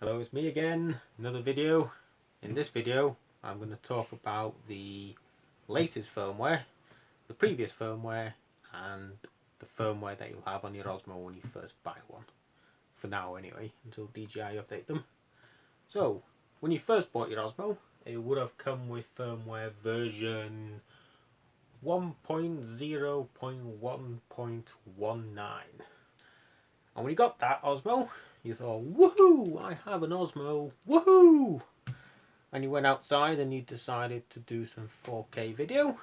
Hello, it's me again, another video. In this video I'm going to talk about the latest firmware, the previous firmware and the firmware that you'll have on your Osmo when you first buy one. For now anyway, until DJI update them. So, when you first bought your Osmo, it would have come with firmware version 1.0.1.19. And when you got that Osmo, you thought, woohoo, I have an Osmo, woohoo! And you went outside and you decided to do some 4K video.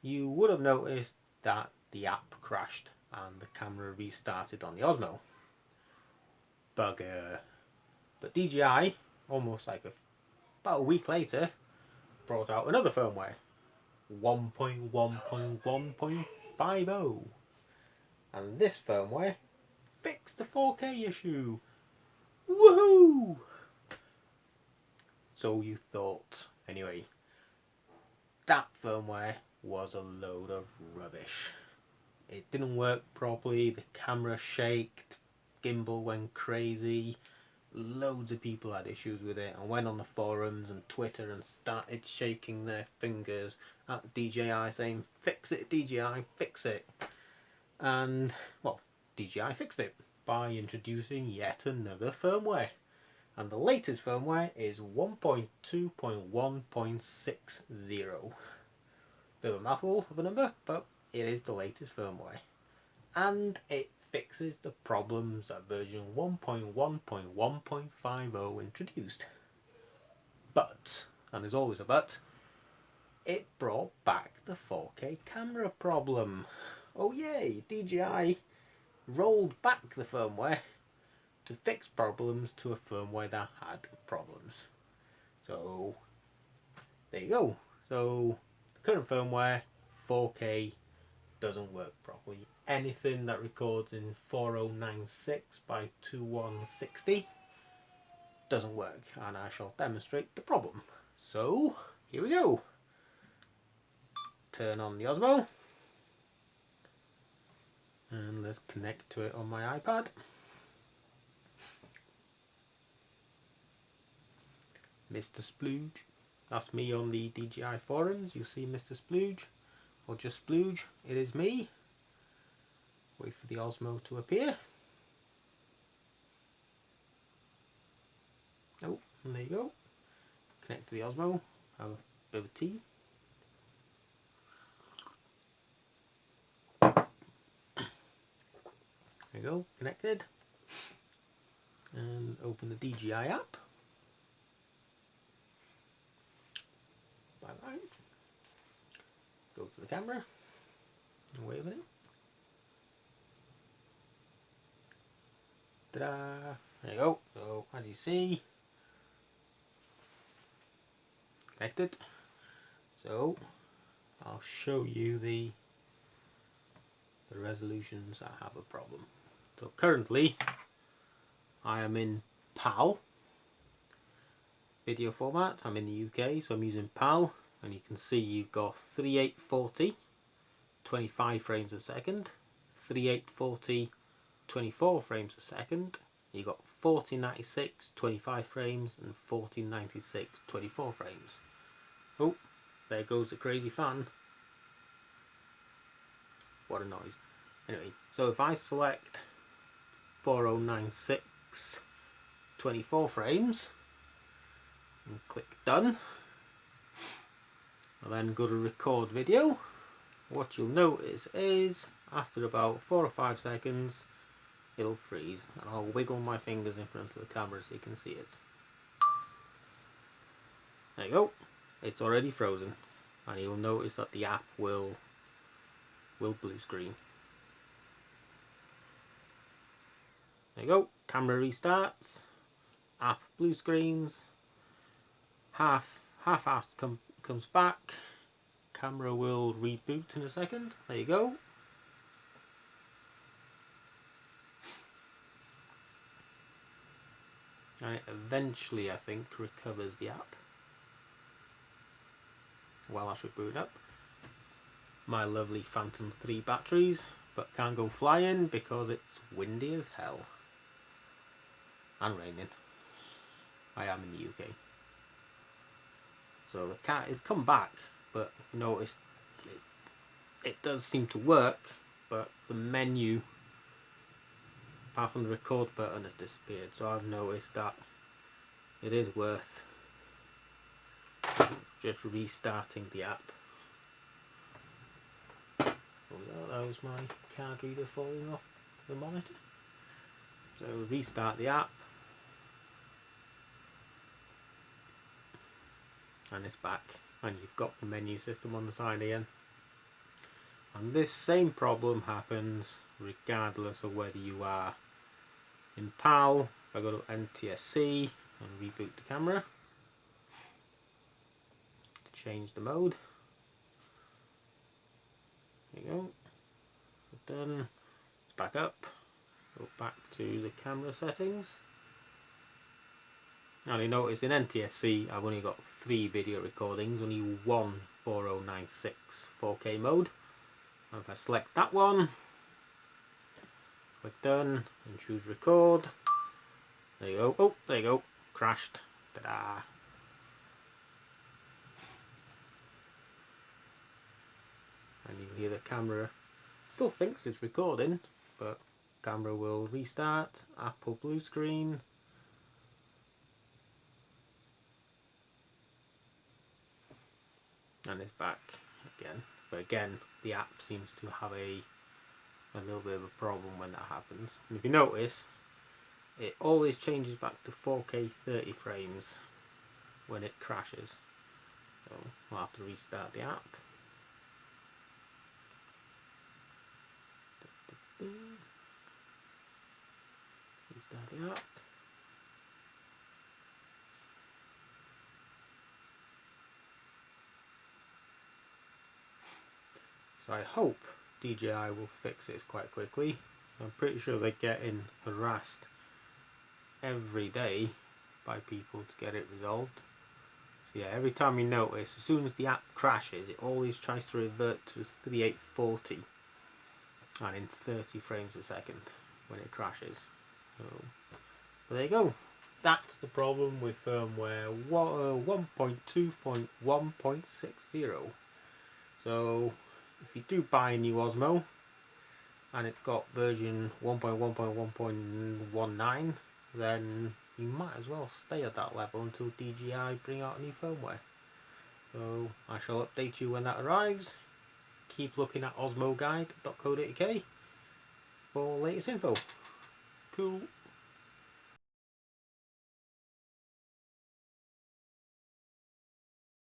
You would have noticed that the app crashed and the camera restarted on the Osmo. Bugger. But DJI, almost like about a week later, brought out another firmware, 1.1.1.50. And this firmware fixed the 4K issue. Woohoo! So you thought. Anyway, that firmware was a load of rubbish. It didn't work properly, the camera shaked, gimbal went crazy, loads of people had issues with it and went on the forums and Twitter and started shaking their fingers at DJI saying, fix it DJI, fix it. And, well, DJI fixed it by introducing yet another firmware. And the latest firmware is 1.2.1.60. Bit of a mouthful of a number, but it is the latest firmware. And it fixes the problems that version 1.1.1.50 introduced. But, and there's always a but, it brought back the 4K camera problem. Oh yay, DJI rolled back the firmware to fix problems to a firmware that had problems. So there you go. So the current firmware 4K doesn't work properly. Anything that records in 4096 by 2160 doesn't work, and I shall demonstrate the problem. So here we go. Turn on the Osmo and let's connect to it on my iPad. Mr. Splooge. That's me on the DJI forums. You'll see Mr. Splooge, or just Splooge. It is me. Wait for the Osmo to appear. Oh, and there you go. Connect to the Osmo. Have a bit of a tea. There you go, connected. And open the DJI app. Bye. Go to the camera and wave at it. Ta-da! There you go. So as you see, connected. So I'll show you the resolutions that have a problem. So currently I am in PAL video format. I'm in the UK, so I'm using PAL, and you can see you've got 3840 25 frames a second, 3840 24 frames a second, you've got 4096 25 frames and 4096 24 frames. Oh, there goes the crazy fan. What a noise. Anyway, so if I select 4096 24 frames and click done, and then go to record video, what you'll notice is after about 4 or 5 seconds it'll freeze, and I'll wiggle my fingers in front of the camera so you can see it. There you go, it's already frozen, and you'll notice that the app will blue screen. There you go, camera restarts, app blue screens, half-assed comes back, camera will reboot in a second. There you go. And it eventually, I think, recovers the app while that's rebooted up. My lovely Phantom 3 batteries, but can't go flying because it's windy as hell and raining. I am in the UK. So the cat has come back, but notice it does seem to work, but the menu, apart from the record button, has disappeared. So I've noticed that it is worth just restarting the app. That was my card reader falling off the monitor. So restart the app, and it's back, and you've got the menu system on the side again. And this same problem happens regardless of whether you are in PAL. If I go to NTSC and reboot the camera to change the mode. There you go. Done. It's back up. Go back to the camera settings. Now you notice in NTSC I've only got 3 video recordings, only one 4096 4K mode. And if I select that one, click done and choose record, there you go. Oh, there you go. Crashed. Ta-da! And you hear the camera still thinks it's recording, but camera will restart. Apple blue screen. And it's back again. But again, the app seems to have a little bit of a problem when that happens. And if you notice, it always changes back to 4K 30 frames when it crashes. So we'll have to restart the app. Restart the app. So I hope DJI will fix this quite quickly. I'm pretty sure they're getting harassed every day by people to get it resolved. So yeah, every time you notice, as soon as the app crashes, it always tries to revert to 3840 and in 30 frames a second when it crashes. So but there you go. That's the problem with firmware 1.2.1.60. So if you do buy a new Osmo and it's got version 1.1.1.19, then you might as well stay at that level until DJI bring out a new firmware. So I shall update you when that arrives. Keep looking at osmoguide.co.uk for latest info. Cool.